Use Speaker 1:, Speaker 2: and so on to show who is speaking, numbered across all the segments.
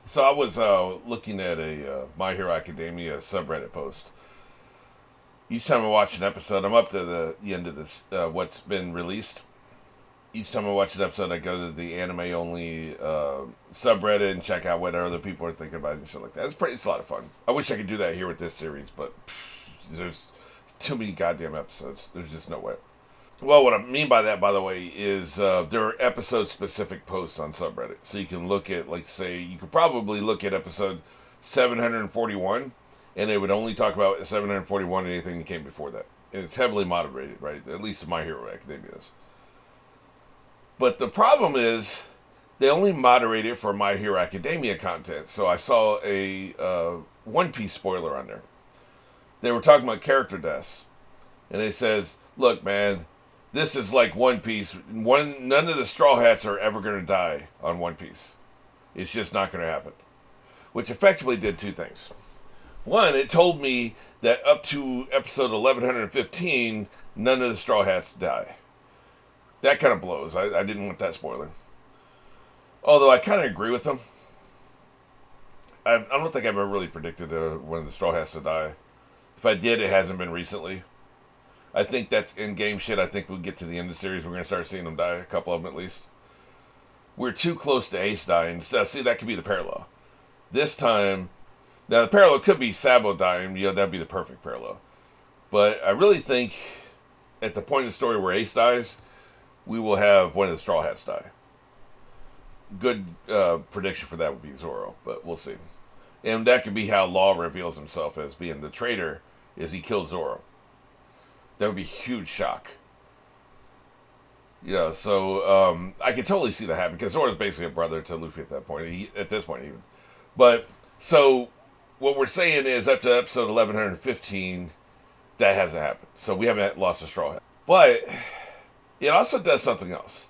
Speaker 1: So I was looking at a My Hero Academia subreddit post. Each time I watch an episode, I'm up to the end of this, what's been released. Each time I watch an episode, I go to the anime only subreddit and check out what other people are thinking about it and shit like that. It's a lot of fun. I wish I could do that here with this series, but there's too many goddamn episodes. There's just no way. Well, what I mean by that, by the way, is there are episode specific posts on subreddit. So you can look at, like, say, you could probably look at episode 741, and it would only talk about 741 and anything that came before that. And it's heavily moderated, right? At least My Hero Academia is. But the problem is, they only moderate it for My Hero Academia content. So I saw a One Piece spoiler on there. They were talking about character deaths. And it says, look, man, this is like One Piece. None of the Straw Hats are ever going to die on One Piece. It's just not going to happen. Which effectively did two things. One, it told me that up to episode 1115, none of the Straw Hats die. That kind of blows. I didn't want that spoiler. Although I kind of agree with them. I don't think I've ever really predicted one of the Straw Hats to die. If I did, it hasn't been recently. I think that's in-game shit. I think we'll get to the end of the series, we're going to start seeing them die. A couple of them, at least. We're too close to Ace dying. So, see, that could be the parallel. This time... Now, the parallel could be Sabo dying. You know, that'd be the perfect parallel. But I really think, at the point in the story where Ace dies, we will have one of the Straw Hats die. Good prediction for that would be Zoro, but we'll see. And that could be how Law reveals himself as being the traitor, is he kills Zoro. That would be a huge shock. You know, so I could totally see that happen, because Zoro's basically a brother to Luffy at that point, at this point even. But, so, what we're saying is up to episode 1115, that hasn't happened. So we haven't lost a Straw Hat. But, it also does something else.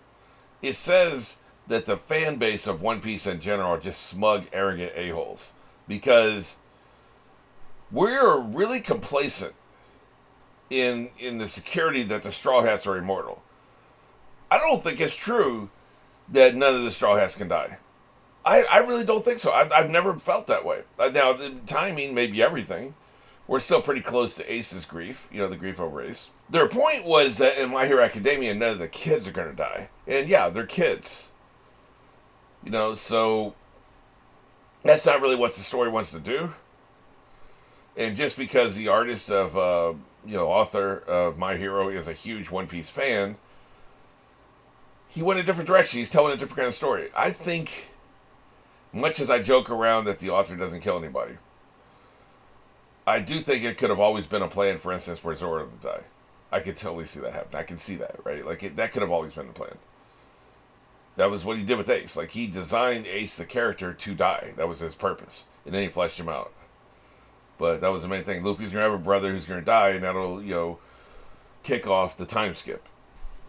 Speaker 1: It says that the fan base of One Piece in general are just smug, arrogant a-holes. Because we're really complacent in the security that the Straw Hats are immortal. I don't think it's true that none of the Straw Hats can die. I really don't think so. I've never felt that way. Now, the timing may be everything. We're still pretty close to Ace's grief, you know, the grief over Ace. Their point was that in My Hero Academia, none of the kids are going to die. And yeah, they're kids. You know, so that's not really what the story wants to do. And just because the artist of, author of My Hero is a huge One Piece fan, he went a different direction. He's telling a different kind of story. I think, much as I joke around that the author doesn't kill anybody, I do think it could have always been a plan, for instance, for Zoro to die. I could totally see that happen. I can see that, right? Like, that could have always been the plan. That was what he did with Ace. Like, he designed Ace, the character, to die. That was his purpose. And then he fleshed him out. But that was the main thing. Luffy's going to have a brother who's going to die, and that'll, kick off the time skip.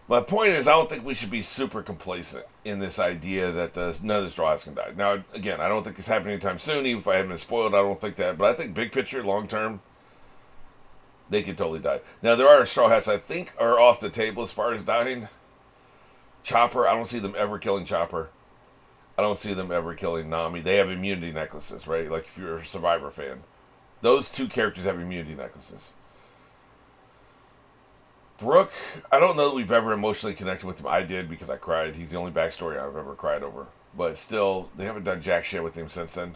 Speaker 1: My point is, I don't think we should be super complacent in this idea that none of the Straw Hats can die. Now, again, I don't think it's happening anytime soon. Even if I haven't been spoiled, I don't think that. But I think big picture, long term, they could totally die. Now, there are Straw Hats I think are off the table as far as dying. Chopper, I don't see them ever killing Chopper. I don't see them ever killing Nami. They have immunity necklaces, right? Like if you're a Survivor fan. Those two characters have immunity necklaces. Brooke, I don't know that we've ever emotionally connected with him. I did because I cried. He's the only backstory I've ever cried over. But still, they haven't done jack shit with him since then.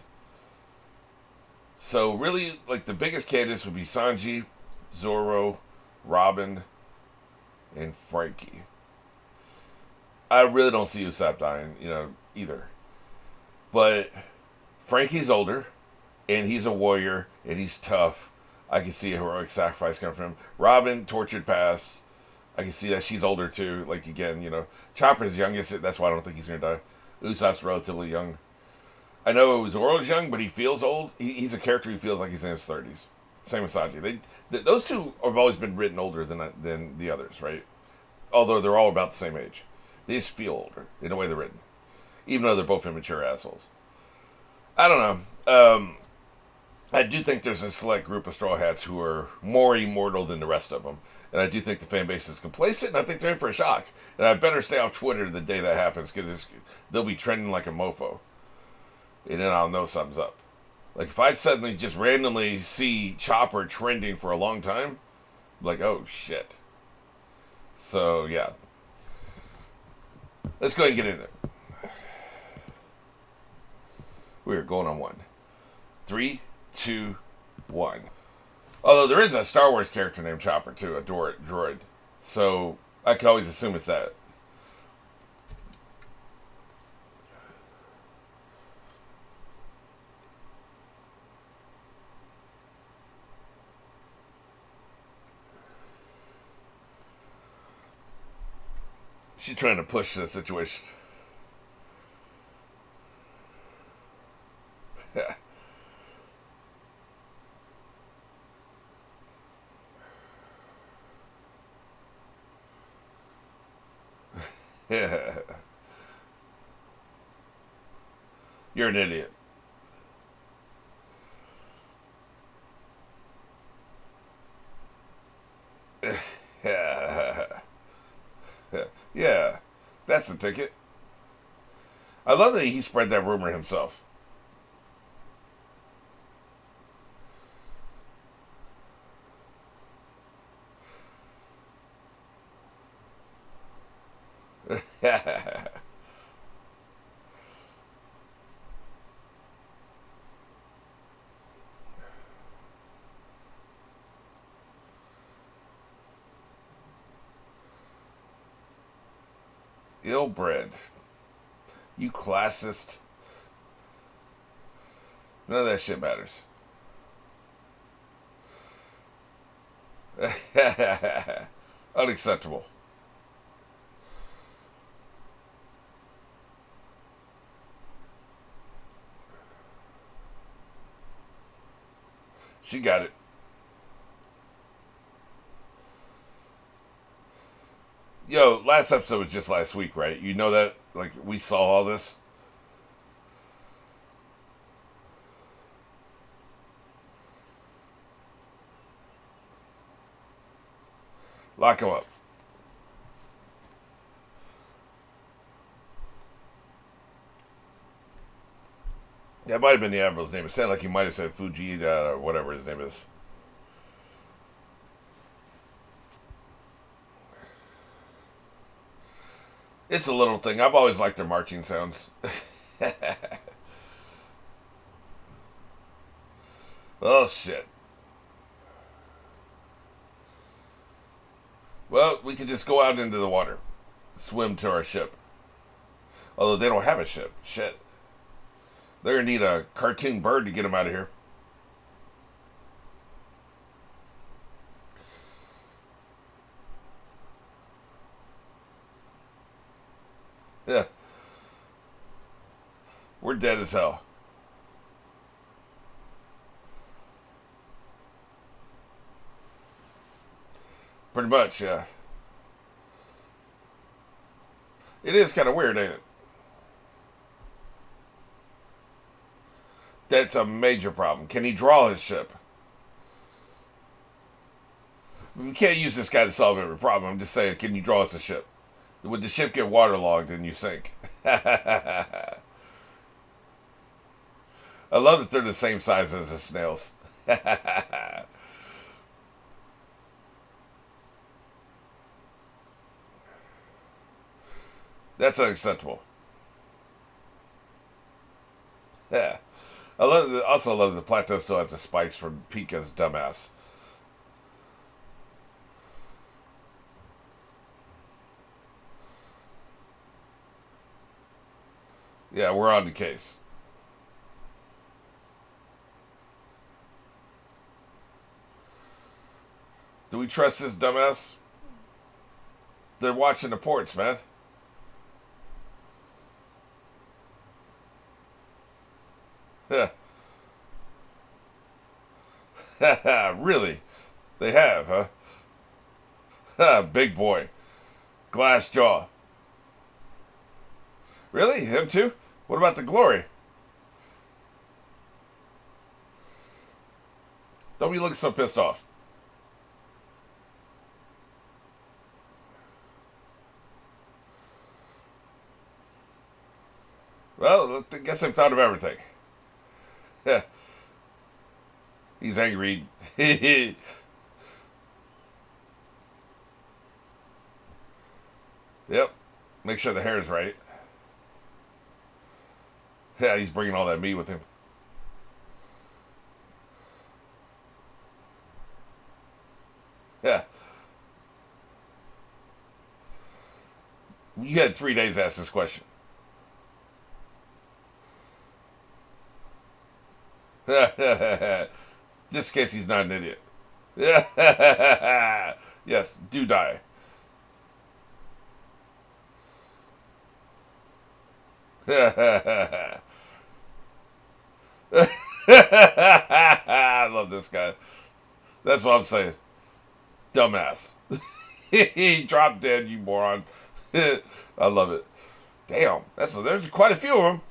Speaker 1: So really, like the biggest candidates would be Sanji, Zoro, Robin, and Frankie. I really don't see Usopp dying, either. But Frankie's older, and he's a warrior, and he's tough. I can see a heroic sacrifice coming from him. Robin, tortured past. I can see that she's older too. Like, again, Chopper's youngest. That's why I don't think he's going to die. Usopp's relatively young. I know Zoro's young, but he feels old. He's a character who feels like he's in his 30s. Same with Sanji. Those two have always been written older than the others, right? Although they're all about the same age. They just feel older in the way they're written. Even though they're both immature assholes. I don't know. I do think there's a select group of Straw Hats who are more immortal than the rest of them. And I do think the fan base is complacent, and I think they're in for a shock. And I better stay off Twitter the day that happens, because they'll be trending like a mofo. and then I'll know something's up. Like if I suddenly just randomly see Chopper trending for a long time, I'm like, oh shit. So yeah, let's go ahead and get in there. We're going on one. 3, 2, 1. Although there is a Star Wars character named Chopper too, a droid. So I could always assume it's that. She's trying to push the situation. You're an idiot. Yeah, that's the ticket. I love that he spread that rumor himself. Ill-bred. You classist. None of that shit matters. Unacceptable. She got it. Yo, last episode was just last week, right? You know that? Like, we saw all this? Lock him up. That might have been the Admiral's name. It sounded like he might have said Fujita or whatever his name is. It's a little thing. I've always liked their marching sounds. Oh, shit. Well, we could just go out into the water. Swim to our ship. Although they don't have a ship. Shit. They're going to need a cartoon bird to get them out of here. Yeah. We're dead as hell. Pretty much, yeah. It is kind of weird, ain't it? That's a major problem. Can he draw his ship? We can't use this guy to solve every problem. I'm just saying, can you draw us a ship? Would the ship get waterlogged and you sink? I love that they're the same size as the snails. That's unacceptable. Yeah. Also love the plateau still has the spikes from Pika's dumbass. Yeah, we're on the case. Do we trust this dumbass? They're watching the ports, man. Really? They have, huh? Big boy. Glass jaw. Really? Him too? What about the glory? Don't be looking so pissed off. Well, I guess I've thought of everything. He's angry. Yep. Make sure the hair is right. Yeah, he's bringing all that meat with him. Yeah. You had 3 days to ask this question. Just in case he's not an idiot. Yes, do die. I love this guy. That's what I'm saying. Dumbass. He dropped dead, you moron. I love it. Damn, there's quite a few of them.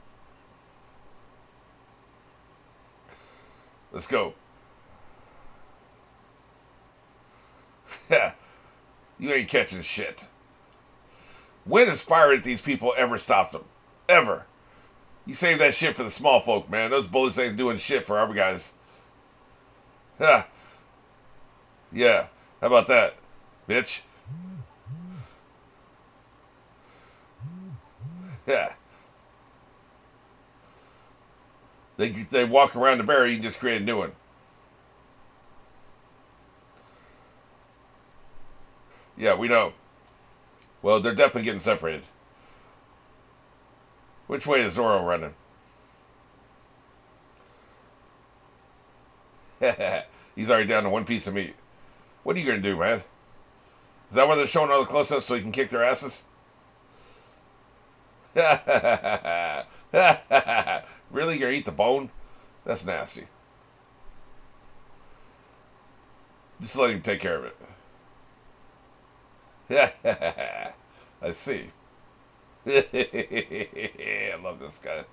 Speaker 1: Let's go. Yeah, you ain't catching shit. When has firing at these people ever stopped them? Ever. You save that shit for the small folk, man. Those bullets ain't doing shit for our guys. Yeah. Yeah. How about that, bitch? Yeah. They walk around the barrier, you can just create a new one. Yeah, we know. Well, they're definitely getting separated. Which way is Zoro running? He's already down to one piece of meat. What are you going to do, man? Is that why they're showing all the close-ups so he can kick their asses? Really? You're going to eat the bone? That's nasty. Just let him take care of it. I see. I love this guy.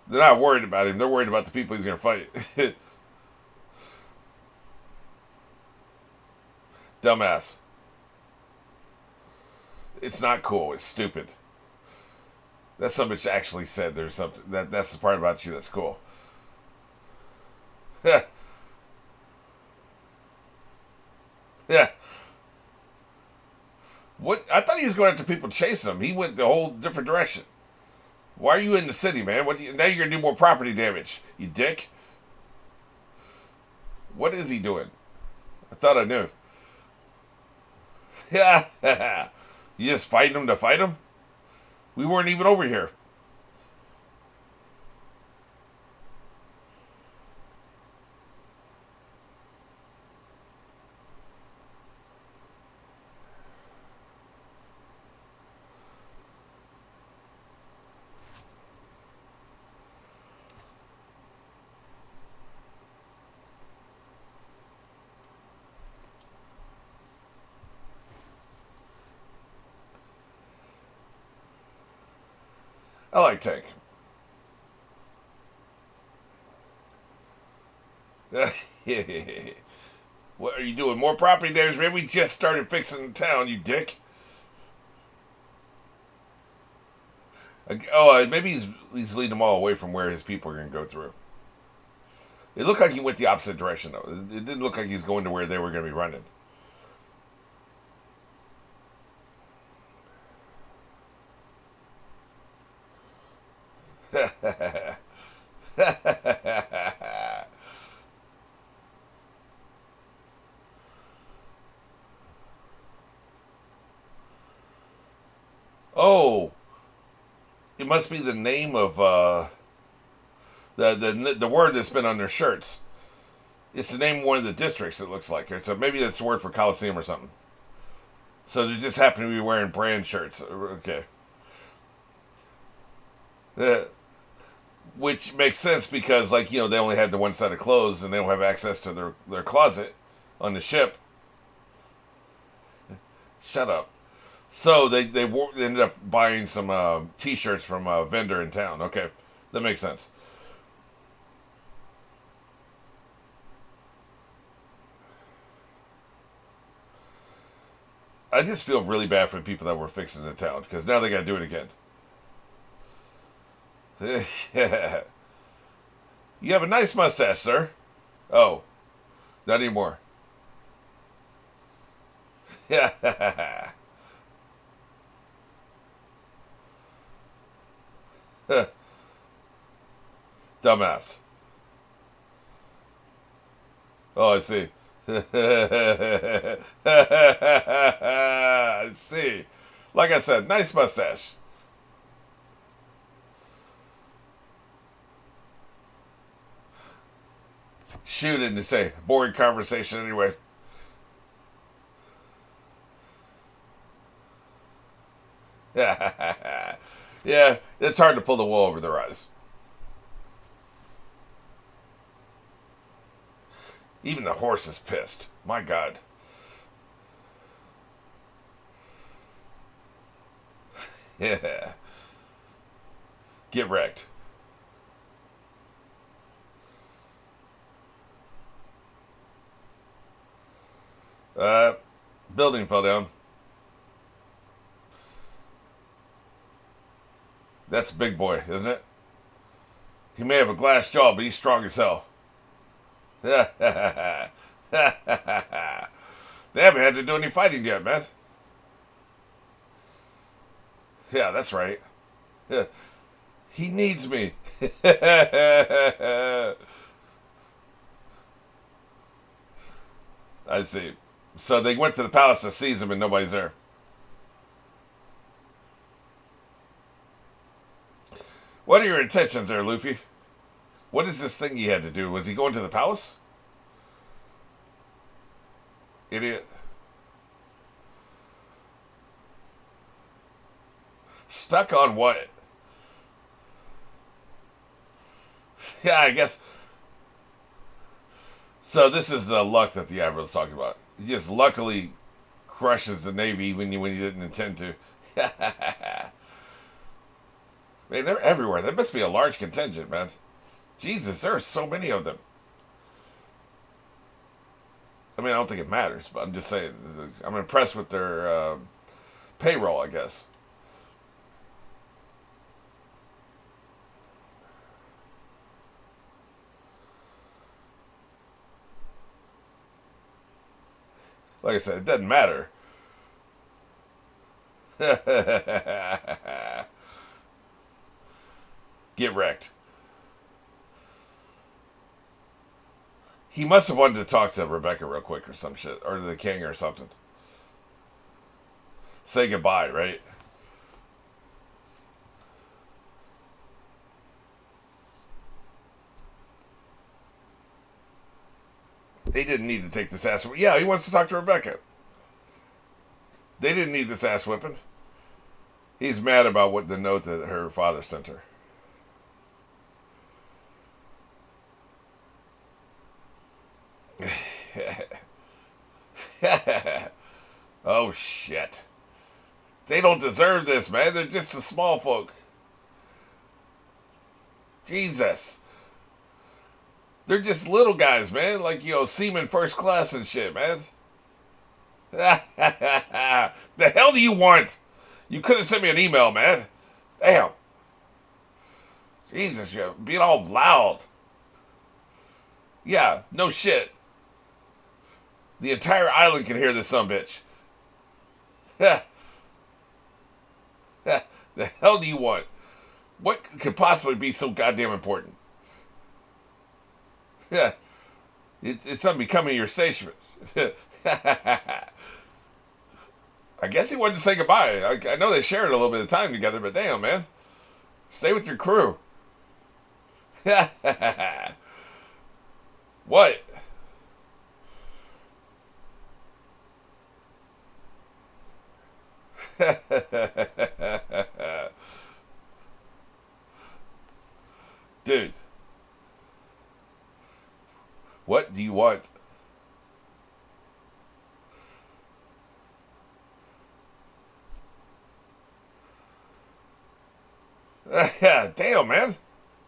Speaker 1: They're not worried about him. They're worried about the people he's going to fight. Dumbass. It's not cool. It's stupid. That's something that actually said. There's something that's the part about you that's cool. Yeah. Yeah. What? I thought he was going after people chasing him. He went the whole different direction. Why are you in the city, man? Now you're gonna do more property damage, you dick. What is he doing? I thought I knew. Yeah. You just fighting him to fight him? We weren't even over here. I like Tank. What are you doing? More property damage, man? We just started fixing the town, you dick. Oh, maybe he's leading them all away from where his people are going to go through. It looked like he went the opposite direction, though. It didn't look like he was going to where they were going to be running. Oh, it must be the name of the word that's been on their shirts. It's the name of one of the districts. It looks like, so maybe that's the word for Coliseum or something. So they just happen to be wearing brand shirts. Okay. Yeah. Which makes sense because, like, they only had the one set of clothes and they don't have access to their closet on the ship. Shut up. So they ended up buying some T-shirts from a vendor in town. Okay, that makes sense. I just feel really bad for the people that were fixing the town because now they got to do it again. You have a nice mustache, sir. Oh, not anymore. Dumbass. Oh, I see. I see. Like I said, nice mustache. Shoot it and say boring conversation anyway. Yeah, it's hard to pull the wool over their eyes. Even the horse is pissed. My God. Yeah. Get wrecked. Uh, Building fell down. That's a big boy, isn't it? He may have a glass jaw, but he's strong as hell. They haven't had to do any fighting yet, man. Yeah, that's right. Yeah. He needs me. I see. So they went to the palace to seize him and nobody's there. What are your intentions there, Luffy? What is this thing he had to do? Was he going to the palace? Idiot. Stuck on what? Yeah, I guess. So this is the luck that the Admiral's talking about. He just luckily crushes the Navy when you didn't intend to. Man, they're everywhere. There must be a large contingent, man. Jesus, there are so many of them. I mean, I don't think it matters, but I'm just saying. I'm impressed with their payroll, I guess. Like I said, it doesn't matter. Get wrecked. He must have wanted to talk to Rebecca real quick or some shit. Or the king or something. Say goodbye, right? They didn't need to take this ass. Yeah, he wants to talk to Rebecca. They didn't need this ass whipping. He's mad about what the note that her father sent her. Oh shit. They don't deserve this, man. They're just the small folk. Jesus. They're just little guys, man. Like, seaman first class and shit, man. The hell do you want? You could have sent me an email, man. Damn. Jesus, you're being all loud. Yeah, no shit. The entire island can hear this sumbitch. The hell do you want? What could possibly be so goddamn important? Yeah, it's unbecoming your station. I guess he wanted to say goodbye. I know they shared a little bit of time together, but damn, man. Stay with your crew. What? Dude. What do you want? Damn, man.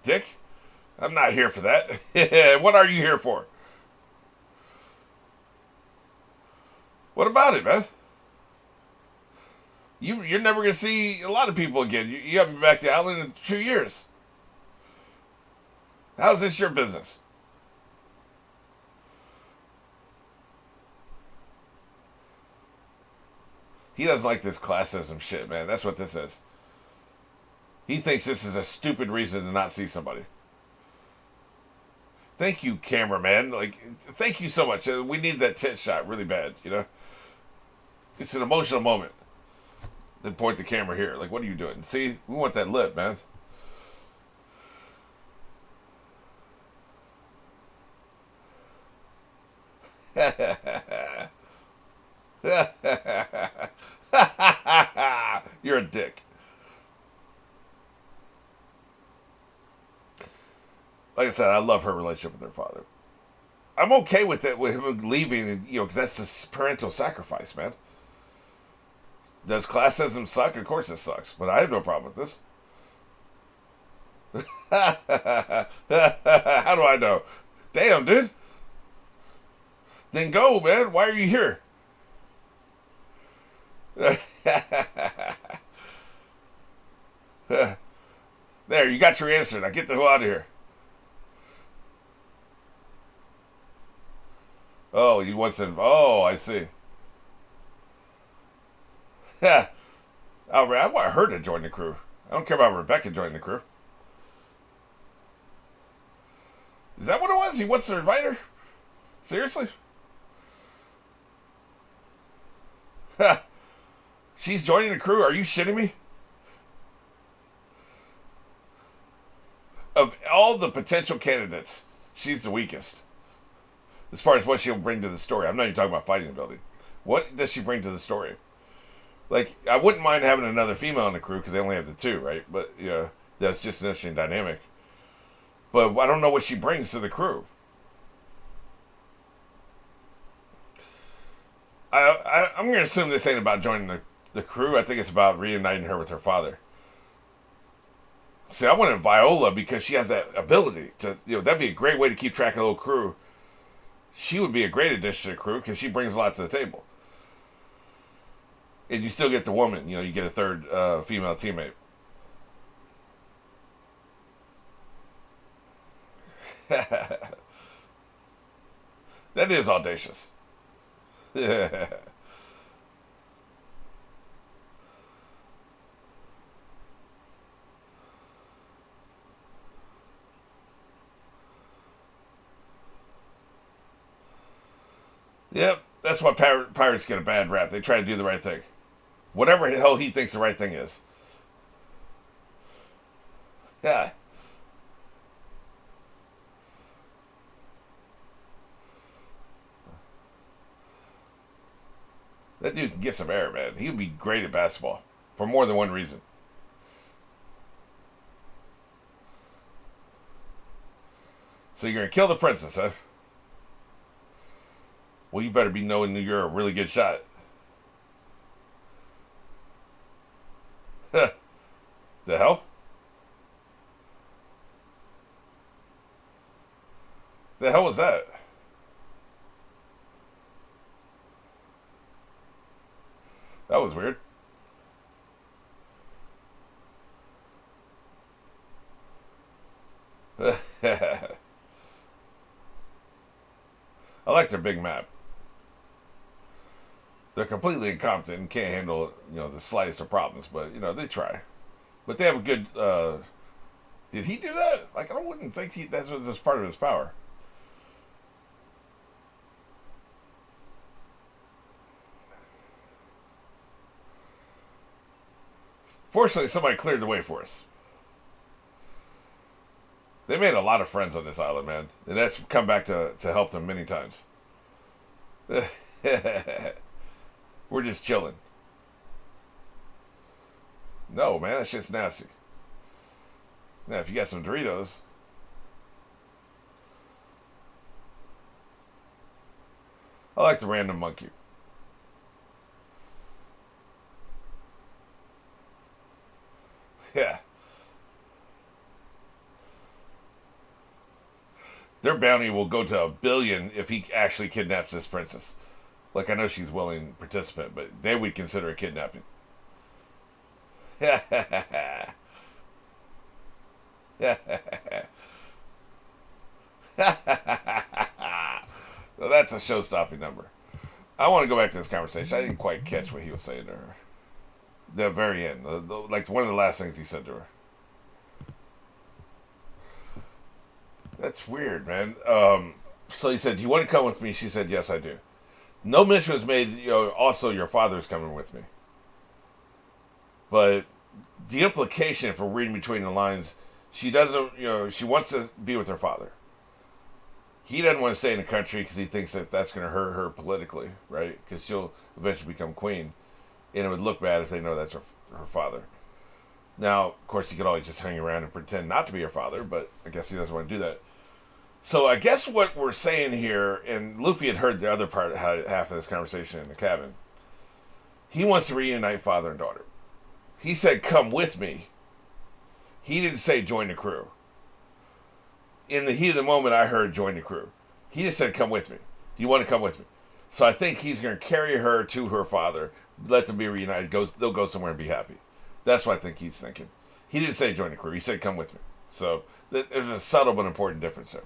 Speaker 1: Dick. I'm not here for that. What are you here for? What about it, man? You're never gonna see a lot of people again. You haven't been back to the island in 2 years. How's this your business? He doesn't like this classism shit, man. That's what this is. He thinks this is a stupid reason to not see somebody. Thank you, cameraman. Like, thank you so much. We need that tit shot really bad, you know? It's an emotional moment. Then point the camera here. Like, what are you doing? See, we want that lip, man. You're a dick. Like I said, I love her relationship with her father. I'm okay with it, with him leaving, because that's just parental sacrifice, man. Does classism suck? Of course it sucks, but I have no problem with this. How do I know? Damn, dude. Then go, man. Why are you here? There, you got your answer. Now get the hell out of here. Oh, you want some? Oh, I see. Yeah. I want her to join the crew. I don't care about Rebecca joining the crew. Is that what it was? He wants to invite her? Seriously? She's joining the crew? Are you shitting me? Of all the potential candidates, she's the weakest. As far as what she'll bring to the story. I'm not even talking about fighting ability. What does she bring to the story? Like, I wouldn't mind having another female in the crew because they only have the two, right? But, that's just an interesting dynamic. But I don't know what she brings to the crew. I'm going to assume this ain't about joining the crew. I think it's about reuniting her with her father. See, I wanted Viola because she has that ability to, that'd be a great way to keep track of the whole crew. She would be a great addition to the crew because she brings a lot to the table. And you still get the woman, you get a third female teammate. That is audacious. Yep, that's why pirates get a bad rap. They try to do the right thing. Whatever the hell he thinks the right thing is. Yeah. That dude can get some air, man. He would be great at basketball. For more than one reason. So you're going to kill the princess, huh? Well, you better be knowing that you're a really good shot. The hell? The hell was that? That was weird. I like their big map. They're completely incompetent and can't handle, the slightest of problems, but, they try. But they have a good, did he do that? Like, I wouldn't think that was just part of his power. Fortunately, somebody cleared the way for us. They made a lot of friends on this island, man. And that's come back to help them many times. We're just chilling. No, man, that shit's nasty. Now, if you got some Doritos. I like the random monkey. Yeah. Their bounty will go to 1 billion if he actually kidnaps this princess. Like, I know she's willing participant, but they would consider it kidnapping. Well, that's a show-stopping number. I want to go back to this conversation. I didn't quite catch what he was saying to her. The very end, like one of the last things he said to her. That's weird, man. So he said, "Do you want to come with me?" She said, "Yes, I do." No mention was made. Also, your father's coming with me. But the implication, if we're reading between the lines, she doesn't. She wants to be with her father. He doesn't want to stay in the country because he thinks that that's going to hurt her politically, right? Because she'll eventually become queen, and it would look bad if they know that's her father. Now, of course, he could always just hang around and pretend not to be her father, but I guess he doesn't want to do that. So I guess what we're saying here, and Luffy had heard the other part, half of this conversation in the cabin. He wants to reunite father and daughter. He said, "Come with me." He didn't say join the crew. In the heat of the moment, I heard join the crew. He just said, "Come with me. Do you want to come with me?" So I think he's going to carry her to her father, let them be reunited. They'll go somewhere and be happy. That's what I think he's thinking. He didn't say join the crew. He said, "Come with me." So there's a subtle but important difference there.